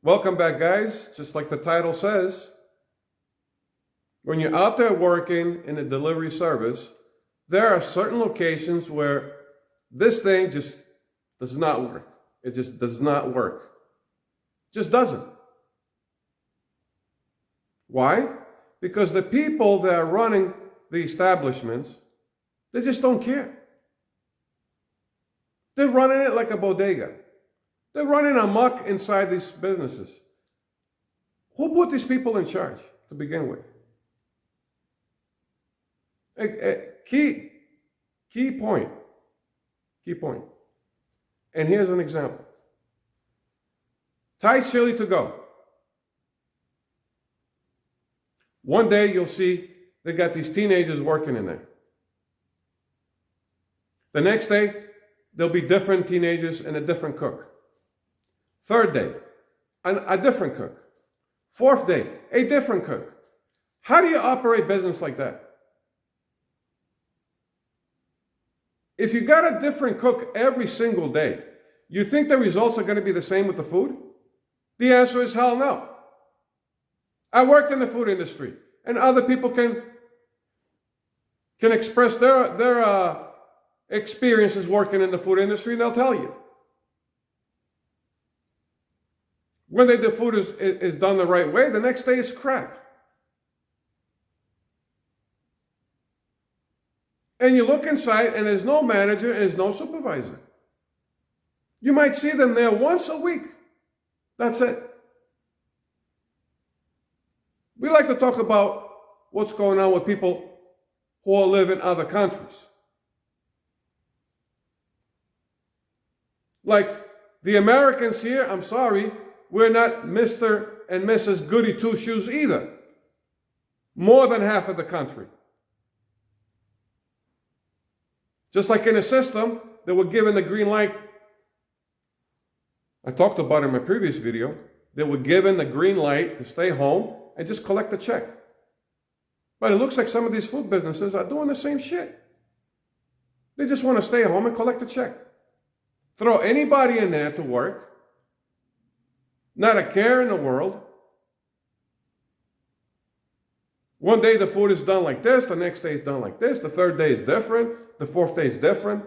Welcome back, guys. Just like the title says, when you're out there working in a delivery service, there are certain locations where this thing just does not work. It just does not work. Just doesn't. Why? Because the people that are running the establishments, they just don't care. They're running it like a bodega. They're running amok inside these businesses. Who put these people in charge to begin with? Key point. And here's an example. Thai chili to go. One day you'll see they got these teenagers working in there. The next day, there'll be different teenagers and a different cook. Third day, a different cook. Fourth day, a different cook. How do you operate business like that? If you got a different cook every single day, you think the results are going to be the same with the food? The answer is hell no. I worked in the food industry, and other people can express their experiences working in the food industry, and they'll tell you. When the food is done the right way, the next day is crap. And you look inside, and there's no manager, and there's no supervisor. You might see them there once a week. That's it. We like to talk about what's going on with people who live in other countries. Like the Americans here, I'm sorry, we're not Mr. and Mrs. Goody Two-Shoes either. More than half of the country. Just like in a system, they were given the green light. I talked about it in my previous video. They were given the green light to stay home and just collect the check. But it looks like some of these food businesses are doing the same shit. They just want to stay home and collect the check. Throw anybody in there to work. Not a care in the world. One day the food is done like this, the next day is done like this, the third day is different, the fourth day is different,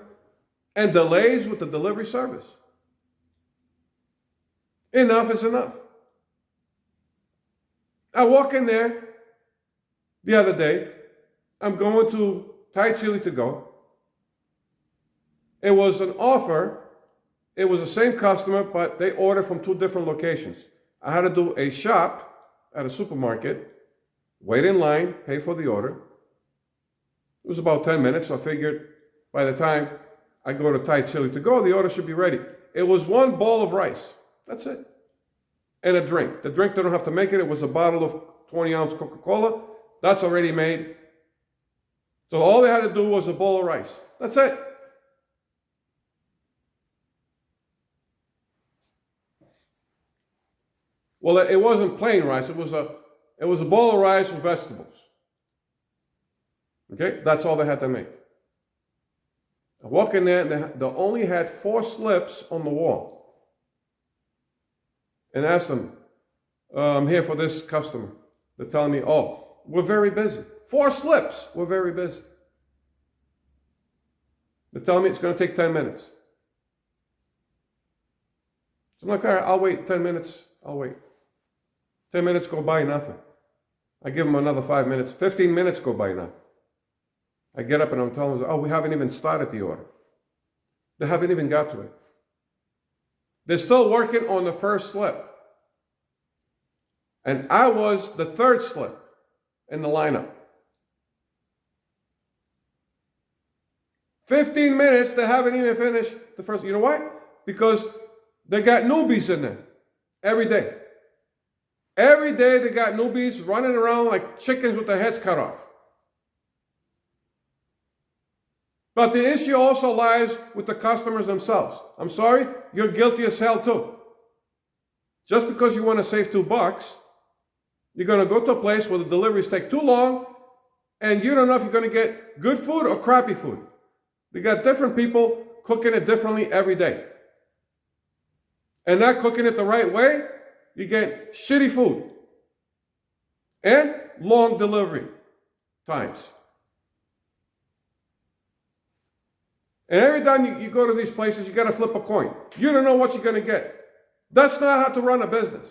and delays with the delivery service. Enough is enough. I walk in there the other day. I'm going to Thai chili to go. It was an offer. It was the same customer, but they ordered from two different locations. I had to do a shop at a supermarket, wait in line, pay for the order. It was about 10 minutes, so I figured by the time I go to Thai chili to go, the order should be ready. It was one bowl of rice. That's it. And a drink. The drink, they don't have to make it. It was a bottle of 20-ounce Coca-Cola. That's already made. So all they had to do was a bowl of rice. That's it. Well, it wasn't plain rice. It was a bowl of rice with vegetables. Okay? That's all they had to make. I walk in there, and they only had 4 slips on the wall. And asked them, I'm here for this customer. They're telling me, oh, we're very busy. 4 slips, we're very busy. They're telling me it's going to take 10 minutes. So I'm like, all right, I'll wait 10 minutes. I'll wait. 10 minutes go by, nothing. I give them another 5 minutes. 15 minutes go by now. I get up and I'm telling them, oh, we haven't even started the order. They haven't even got to it. They're still working on the first slip. And I was the third slip in the lineup. 15 minutes, they haven't even finished the first. You know why? Because they got newbies in there every day. Every day they got newbies running around like chickens with their heads cut off. But the issue also lies with the customers themselves. I'm sorry, you're guilty as hell too. Just because you want to save $2, you're going to go to a place where the deliveries take too long, and you don't know if you're going to get good food or crappy food. They got different people cooking it differently every day. And not cooking it the right way you get shitty food and long delivery times. And every time you go to these places, you got to flip a coin. You don't know what you're going to get. That's not how to run a business.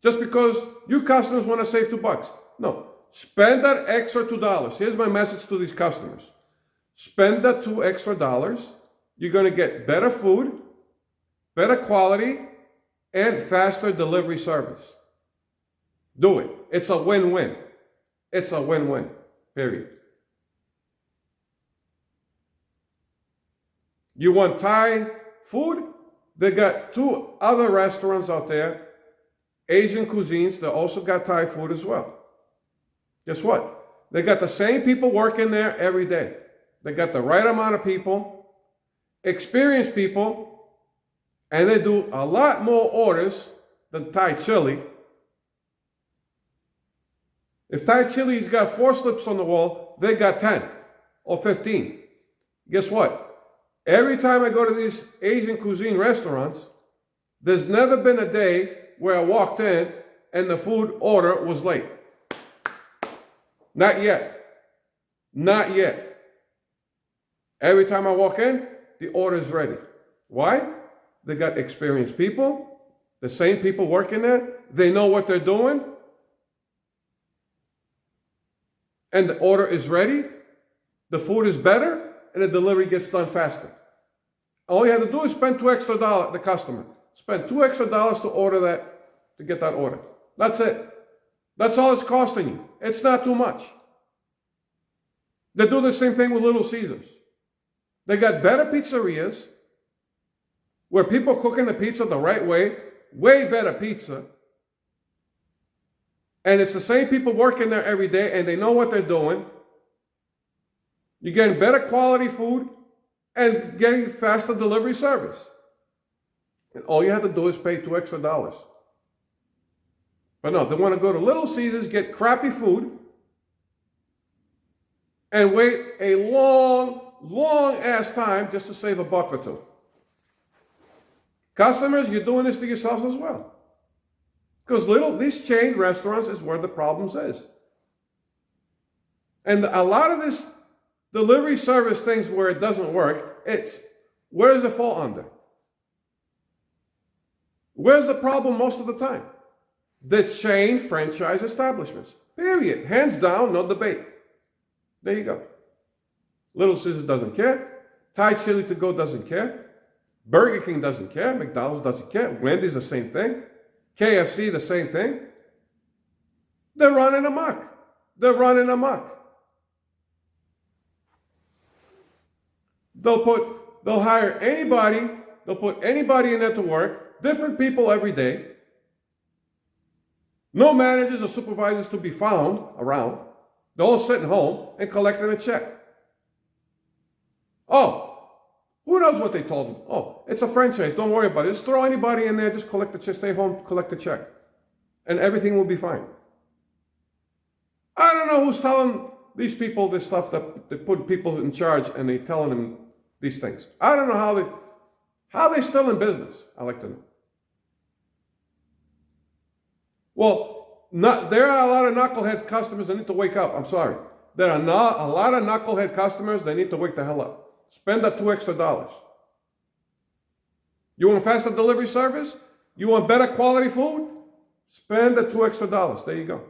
Just because you customers want to save $2. No. Spend that extra $2. Here's my message to these customers. Spend that $2 extra. You're going to get better food, better quality, and faster delivery service. Do it. It's a win-win. It's a win-win. Period. You want Thai food? They got 2 other restaurants out there, Asian cuisines, that also got Thai food as well. Guess what? They got the same people working there every day. They got the right amount of people, experienced people, and they do a lot more orders than Thai chili. If Thai chili's got 4 slips on the wall, they got 10 or 15. Guess what? Every time I go to these Asian cuisine restaurants, there's never been a day where I walked in and the food order was late. Not yet. Not yet. Every time I walk in, the order is ready. Why? They got experienced people, the same people working there. They know what they're doing. And the order is ready. The food is better. And the delivery gets done faster. All you have to do is spend $2 extra, the customer. Spend $2 extra to order that, to get that order. That's it. That's all it's costing you. It's not too much. They do the same thing with Little Caesars. They got better pizzerias where people cooking the pizza the right way better pizza. And it's the same people working there every day and they know what they're doing. You're getting better quality food and getting faster delivery service. And all you have to do is pay $2 extra. But no, they want to go to Little Caesars, get crappy food, and wait a long ass time just to save $1 or $2. Customers, you're doing this to yourselves as well. Because these chain restaurants is where the problems is. And a lot of this delivery service things where it doesn't work, where does it fall under? Where's the problem most of the time? The chain franchise establishments. Period. Hands down, no debate. There you go. Little Caesars doesn't care. Thai Chili To Go doesn't care. Burger King doesn't care. McDonald's doesn't care. Wendy's the same thing. KFC the same thing. They're running amok. They're running amok. They'll hire anybody, they'll put anybody in there to work, different people every day. No managers or supervisors to be found around. They're all sitting home and collecting a check. Oh, who knows what they told them? Oh, it's a franchise, don't worry about it. Just throw anybody in there, just collect the check, stay home, collect the check. And everything will be fine. I don't know who's telling these people this stuff, that they put people in charge and they telling them these things. I don't know how they still in business. I like to know. Well, there are a lot of knucklehead customers that need to wake up. I'm sorry. There are not a lot of knucklehead customers that need to wake the hell up. Spend that $2 extra. You want faster delivery service? You want better quality food? Spend the $2 extra. There you go.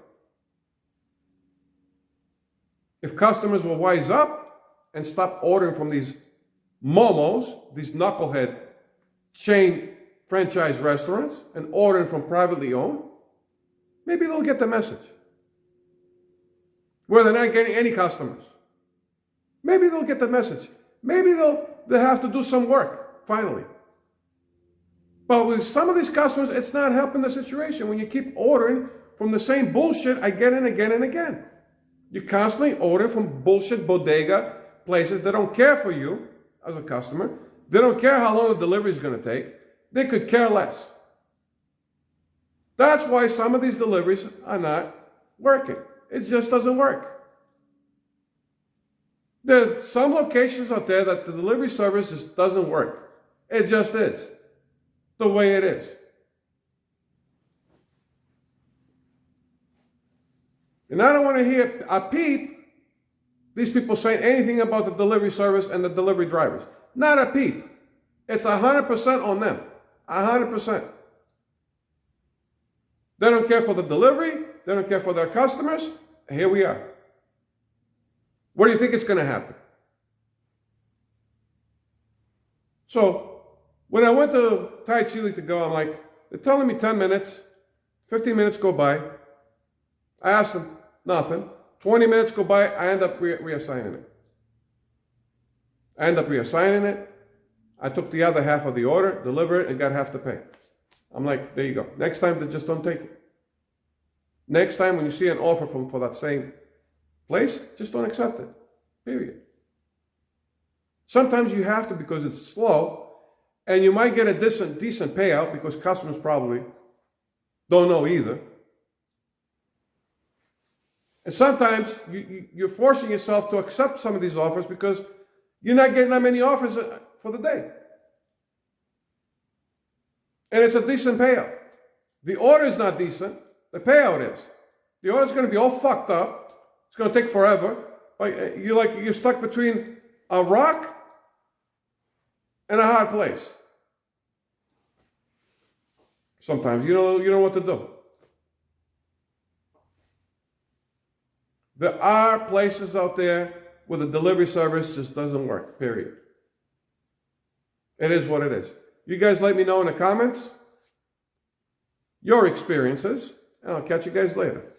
If customers will wise up and stop ordering from these momos, these knucklehead chain franchise restaurants, and ordering from privately owned, maybe they'll get the message. Where they're not getting any customers. Maybe they'll get the message. Maybe they'll have to do some work, finally. But with some of these customers, it's not helping the situation when you keep ordering from the same bullshit again and again and again. You're constantly ordering from bullshit bodega places that don't care for you as a customer. They don't care how long the delivery is going to take. They could care less. That's why some of these deliveries are not working. It just doesn't work. There are some locations out there that the delivery service just doesn't work. It just is. the way it is. And I don't want to hear a peep, these people saying anything about the delivery service and the delivery drivers. Not a peep. It's 100% on them. 100%. They don't care for the delivery. They don't care for their customers. And here we are. What do you think is going to happen? So when I went to Thai Chili to go, I'm like, they're telling me 10 minutes. 15 minutes go by. I asked them, nothing. 20 minutes go by, I end up reassigning it. I took the other half of the order, delivered it, and got half the pay. I'm like, there you go. Next time, they just don't take it. Next time, when you see an offer for that same place, just don't accept it. Period. Sometimes you have to because it's slow, and you might get a decent payout because customers probably don't know either. And sometimes you're forcing yourself to accept some of these offers because you're not getting that many offers for the day. And it's a decent payout. The order is not decent. The payout is. The order is going to be all fucked up. It's going to take forever. But you're stuck between a rock and a hard place. Sometimes you don't know what to do. There are places out there where the delivery service just doesn't work, period. It is what it is. You guys let me know in the comments your experiences, and I'll catch you guys later.